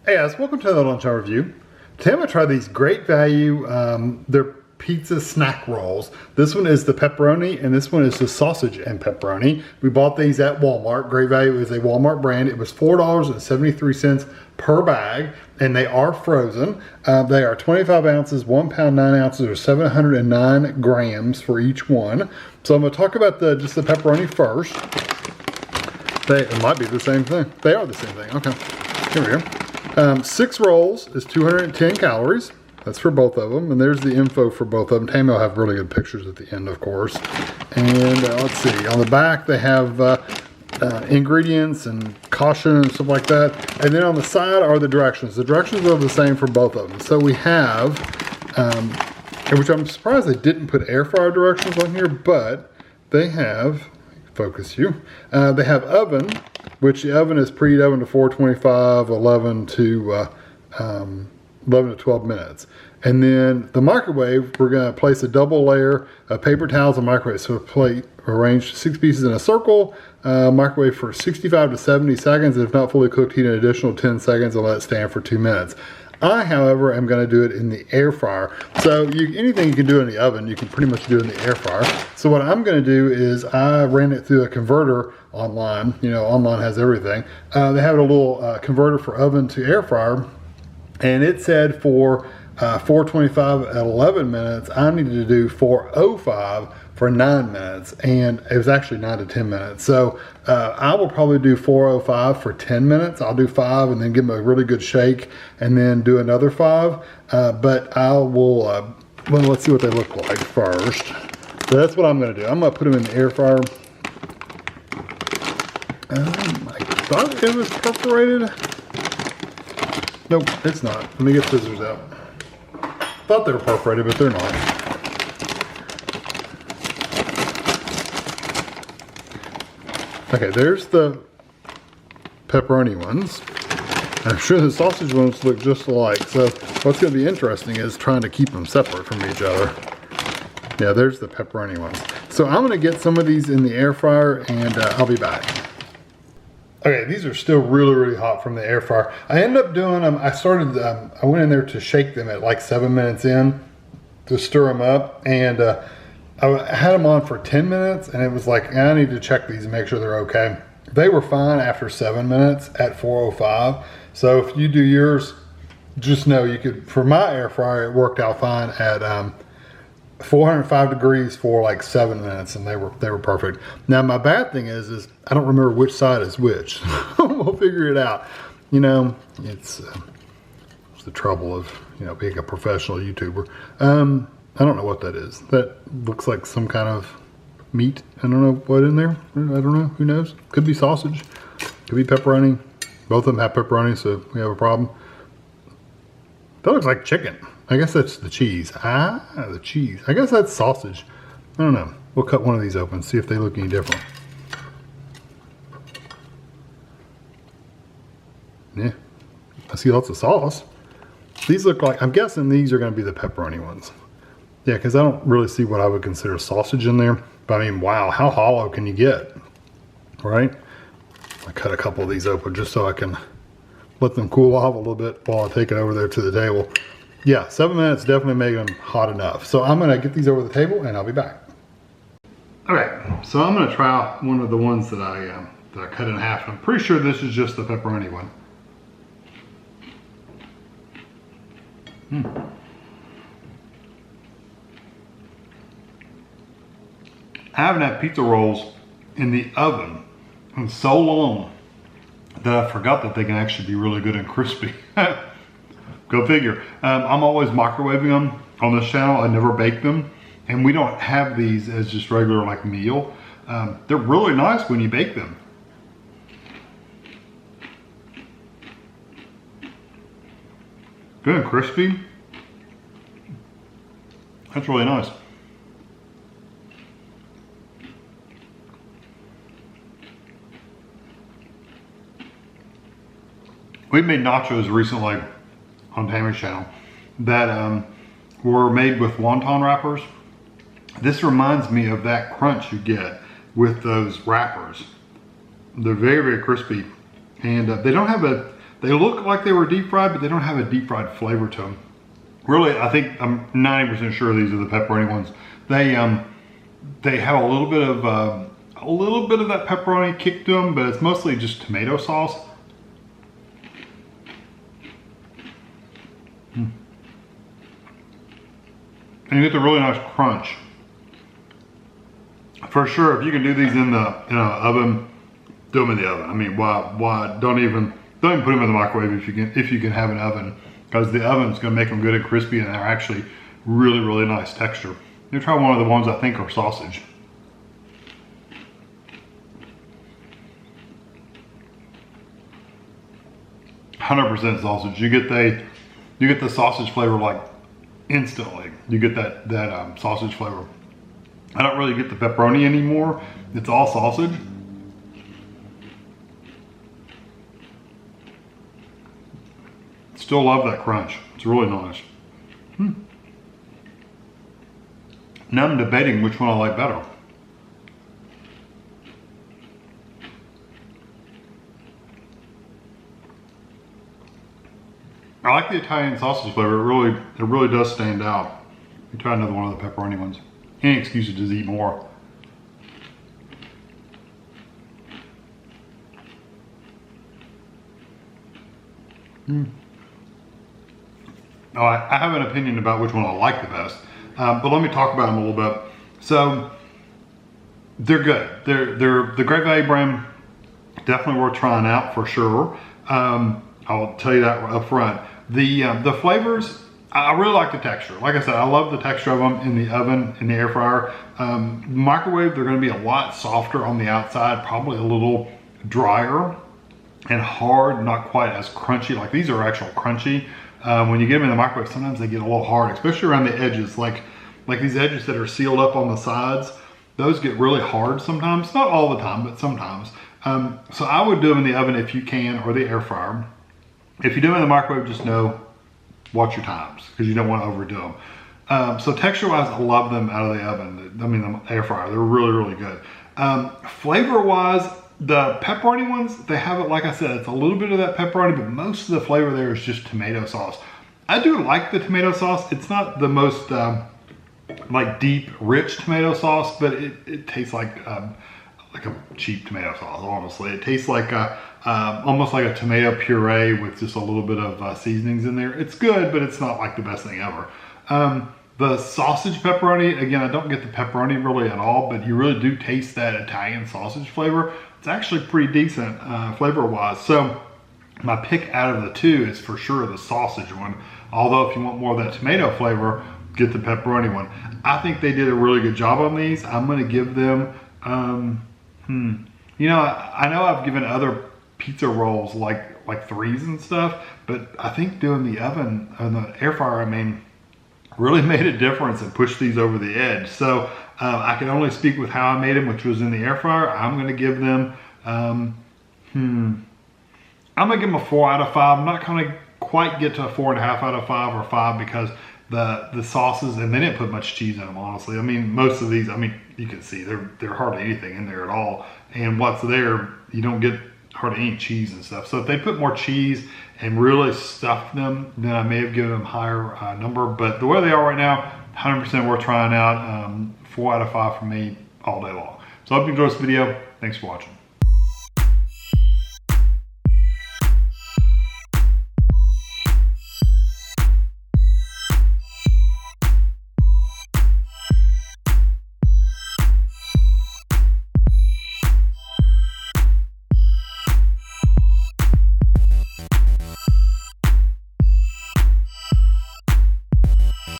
Hey guys, welcome to the Lunchtime Review. Today I'm going to try these great value, they're pizza snack rolls. This one is the pepperoni and this one is the sausage and pepperoni. We bought these at Walmart. Great Value is a Walmart brand. It was $4.73 per bag and they are frozen. They are 25 ounces, 1 pound, 9 ounces, or 709 grams for each one. So I'm going to talk about just the pepperoni first. It might be the same thing. They are the same thing. Okay, here we go. 6 rolls is 210 calories. That's for both of them. And there's the info for both of them. Tammy will have really good pictures at the end, of course. And let's see, on the back they have ingredients and caution and stuff like that. And then on the side are the directions. The directions are the same for both of them. So we have, which I'm surprised they didn't put air fryer directions on here, but they have, focus you, they have oven, which the oven is preheat oven to 425, 11 to 12 minutes. And then the microwave, we're going to place a double layer of paper towels and microwave. So a plate arranged 6 pieces in a circle, microwave for 65 to 70 seconds. If not fully cooked, heat an additional 10 seconds and let it stand for 2 minutes. I, however, am going to do it in the air fryer. So anything you can do in the oven, you can pretty much do in the air fryer. So what I'm going to do is I ran it through a converter online. You know, online has everything. They have a little converter for oven to air fryer. And it said for 425 at 11 minutes, I needed to do 405 for 9 minutes. And it was actually 9 to 10 minutes. So I will probably do 405 for 10 minutes. I'll do 5 and then give them a really good shake and then do another 5. But I will, well, let's see what they look like first. So that's what I'm going to do. I'm going to put them in the air fryer. I thought it was perforated. Nope, it's not. Let me get scissors out. Thought they were perforated, but they're not. Okay, there's the pepperoni ones. I'm sure the sausage ones look just alike. So what's going to be interesting is trying to keep them separate from each other. Yeah, there's the pepperoni ones. So I'm going to get some of these in the air fryer and I'll be back. Okay, these are still really, really hot from the air fryer. I ended up doing them, I went in there to shake them at like 7 minutes in to stir them up. And I had them on for 10 minutes and it was like, I need to check these and make sure they're okay. They were fine after 7 minutes at 405. So if you do yours, just know you could, for my air fryer, it worked out fine at 405 degrees for like 7 minutes and they were perfect. Now my bad thing is I don't remember which side is which. We'll figure it out. You know, it's the trouble of, you know, being a professional YouTuber. I don't know what that is. That looks like some kind of meat. I don't know what in there. I don't know. Who knows? Could be sausage. Could be pepperoni. Both of them have pepperoni, so we have a problem. That looks like chicken. I guess that's the cheese. Ah, the cheese. I guess that's sausage. I don't know. We'll cut one of these open, see if they look any different. Yeah, I see lots of sauce. These look like, I'm guessing these are going to be the pepperoni ones. Yeah, because I don't really see what I would consider sausage in there. But I mean, wow, how hollow can you get? Right? I cut a couple of these open just so I can let them cool off a little bit while I take it over there to the table. Yeah, 7 minutes definitely make them hot enough. So I'm gonna get these over the table and I'll be back. Okay, so I'm gonna try out one of the ones that I cut in half. I'm pretty sure this is just the pepperoni one. I haven't had pizza rolls in the oven in so long that I forgot that they can actually be really good and crispy. Go figure. I'm always microwaving them on this channel. I never bake them. And we don't have these as just regular like meal. They're really nice when you bake them. Good and crispy. That's really nice. We made nachos recently on Tammy's channel that were made with wonton wrappers. This reminds me of that crunch you get with those wrappers. They're very, very crispy. And they don't have They look like they were deep fried, but they don't have a deep fried flavor to them. Really, I think I'm 90% sure these are the pepperoni ones. They have a little bit of that pepperoni kick to them, but it's mostly just tomato sauce. And you get the really nice crunch. For sure, if you can do these in an oven, do them in the oven. I mean, why don't even put them in the microwave if you can have an oven, because the oven's going to make them good and crispy, and they're actually really nice texture. You try one of the ones I think are sausage. %, sausage. You get the sausage flavor like instantly. You get that sausage flavor. I don't really get the pepperoni anymore. It's all sausage. Still love that crunch. It's really nice. Now I'm debating which one I like better. I like the Italian sausage flavor. It really does stand out. Let me try another one of the pepperoni ones. Any excuse to just eat more. Oh, I have an opinion about which one I like the best, but let me talk about them a little bit. So they're good. They're the Great Value brand. Definitely worth trying out for sure. I'll tell you that up front. The flavors, I really like the texture. Like I said, I love the texture of them in the oven, in the air fryer. Microwave, they're going to be a lot softer on the outside, probably a little drier and hard, not quite as crunchy. Like these are actual crunchy. When you get them in the microwave, sometimes they get a little hard, especially around the edges. Like these edges that are sealed up on the sides, those get really hard sometimes. Not all the time, but sometimes. So I would do them in the oven if you can, or the air fryer. If you do them in the microwave, just watch your times, because you don't want to overdo them. So texture-wise, I love them out of the oven. I mean, the air fryer, they're really good. Flavor-wise, the pepperoni ones, they have it, like I said, it's a little bit of that pepperoni, but most of the flavor there is just tomato sauce. I do like the tomato sauce. It's not the most like deep, rich tomato sauce, but it tastes like a cheap tomato sauce, honestly. It tastes like almost like a tomato puree with just a little bit of seasonings in there. It's good, but it's not like the best thing ever. The sausage pepperoni, again, I don't get the pepperoni really at all, but you really do taste that Italian sausage flavor. It's actually pretty decent flavor-wise. So my pick out of the two is for sure the sausage one. Although if you want more of that tomato flavor, get the pepperoni one. I think they did a really good job on these. I'm gonna give them, you know, I know I've given other pizza rolls like 3s and stuff, but I think doing the oven and the air fryer, I mean, really made a difference and pushed these over the edge. So I can only speak with how I made them, which was in the air fryer. I'm gonna give them, I'm gonna give them a 4 out of 5. I'm not gonna quite get to a 4.5 out of 5 or 5 because the sauces, and they didn't put much cheese in them, honestly. I mean, most of these, I mean, you can see they're hardly anything in there at all. And what's there, you don't get hardly any cheese and stuff. So if they put more cheese and really stuffed them, then I may have given them a higher number. But the way they are right now, 100% worth trying out. 4 out of 5 for me all day long. So I hope you enjoyed this video. Thanks for watching.